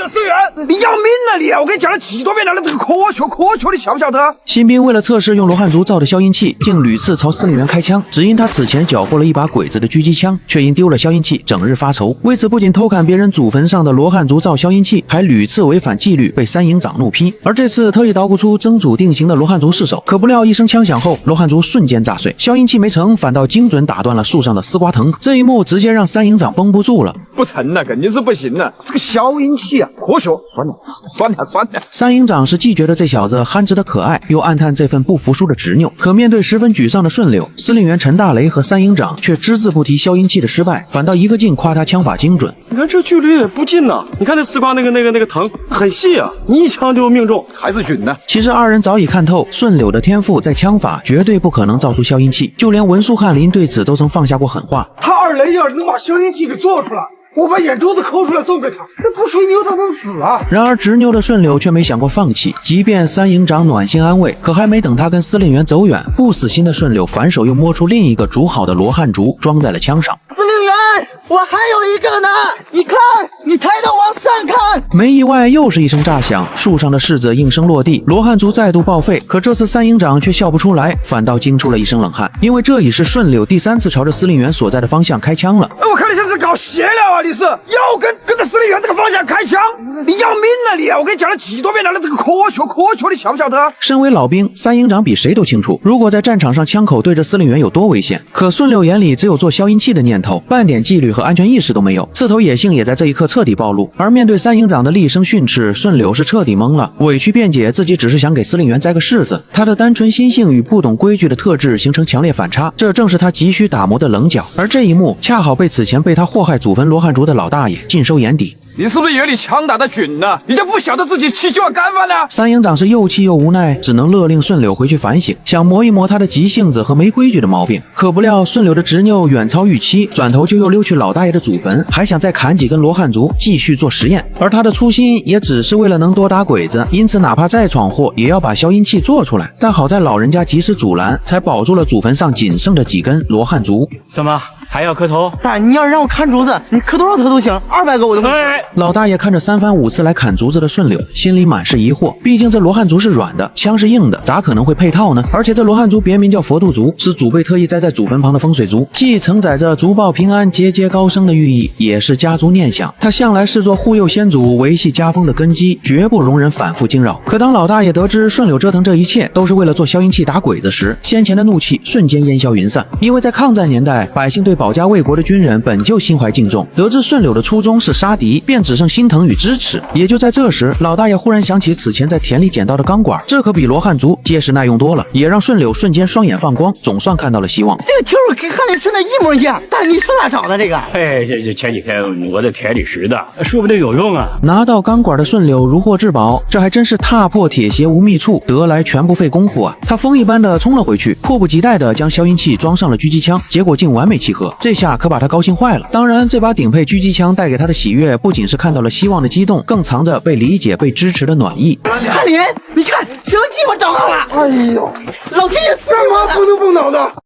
思源，你要命了你！我跟你讲了几多遍了，这个科学，你晓不晓得？新兵为了测试用罗汉族造的消音器，竟屡次朝司令员開槍，只因他此前繳獲了一把鬼子的狙擊槍，卻因丟了消音器，整日發愁。為此不僅偷看別人祖墳上的羅漢族造消音器，還屢次違反紀律，被三營長怒批。而這次特意搗鼓出曾祖定型的羅漢族試手，可不料一聲槍響後，羅漢族瞬間炸碎，消音器沒成，反倒精準打斷了樹上的絲瓜藤。這一幕直接讓三營長繃不住了。不成了，肯定是不行了。這個消音器啊，科學，算了。三營長是既覺得這小子憨直的可愛，又暗嘆這份不服輸的執拗。可面對十分沮喪的順柳，司令員陳大雷和三營長卻只字不提消音器的失敗，反倒一個勁誇他槍法精準。你看這距離不近吶，你看那絲瓜那個藤很細啊，你一槍就命中，還是準的。其實二人早已看透，順柳的天賦在槍法絕對不可能造出消音器，就連文書翰林對此都曾放下過狠話。他二雷要是能把消音器給做出來，我把眼珠子摳出來送給他，這不吹牛他能死啊！然而執拗的順柳卻沒想過放棄，即便三營長暖心安慰，可還沒等他跟司令員走遠，不死心的順柳反手又摸出另一個煮好的羅漢竹，裝在了槍上。司令員，我還有一個呢，你看，你抬頭往上看。沒意外，又是一聲炸響，樹上的柿子應聲落地，羅漢竹再度報廢。可這次三營長卻笑不出來，反倒驚出了一身冷汗，因為這已是順柳第三次朝着司令員所在的方向開槍了。我看你像是搞邪了啊！你是要跟着司令員這個方向開槍，你要命了你！我跟你講了幾多遍了，這個科學，你曉不曉得？身為老兵，三營長比誰都清楚，如果在戰場上槍口對着司令員有多危險。可順柳眼裡只有做消音器的念頭，半點紀律和安全意識都沒有，刺頭野性也在這一刻徹底暴露。而面對三營長的厲聲訓斥，順柳是徹底懵了，委屈辯解自己只是想給司令員摘個柿子。他的單純心性與不懂規矩的特質形成強烈反差，這正是他急需打磨的稜角。而這一幕恰好被此前被他禍害祖墳羅漢族的老大爺盡收眼底。你是不是以為你槍打得準呢？你就不曉得自己氣就要乾飯了？三營長是又氣又無奈，只能勒令順柳回去反省，想磨一磨他的急性子和沒規矩的毛病。可不料順柳的執拗遠超預期，轉頭就又溜去老大爺的祖墳，還想再砍幾根羅漢竹繼續做實驗。而他的初心也只是為了能多打鬼子，因此哪怕再闖禍，也要把消音器做出來。但好在老人家及時阻攔，才保住了祖墳上僅剩的幾根羅漢竹。怎麼還要磕頭？但你要是讓我砍竹子，你磕多少頭都行，200個我都會。老大爺看着3番5次來砍竹子的順柳，心裡滿是疑惑。畢竟這羅漢竹是軟的，槍是硬的，咋可能會配套呢？而且這羅漢竹別名叫佛度竹，是祖輩特意栽在祖墳旁的風水竹，既承載着竹報平安、節節高升的寓意，也是家族念想。他向來視作護佑先祖、維繫家風的根基，絕不容人反覆驚擾。可當老大爺得知順柳折騰這一切都是為了做消音器打鬼子時，先前的怒氣瞬間煙消雲散。因為在抗戰年代，百姓對保家衛國的軍人本就心懷敬重，得知順柳的初衷是殺敵，便只剩心疼與支持。也就在這時，老大爺忽然想起此前在田裡撿到的鋼管，這可比羅漢竹結實耐用多了，也讓順柳瞬間雙眼放光，總算看到了希望。這個聽說跟漢林說的一模一樣，但你是哪找的這個？這前幾天我在田裡拾的，說不定有用啊。拿到鋼管的順柳如獲至寶，這還真是踏破鐵鞋無覓處，得來全不費功夫啊！他風一般的衝了回去，迫不及待的將消音器裝上了狙擊槍，結果竟完美契合，這下可把他高興壞了。當然，這把頂配狙擊槍帶給他的喜悅，不僅是看到了希望的激動，更藏着被理解、被支持的暖意。漢林，你看消音器我找到了！哎呦，老天爺賜予我的，幹嘛不能動腦的？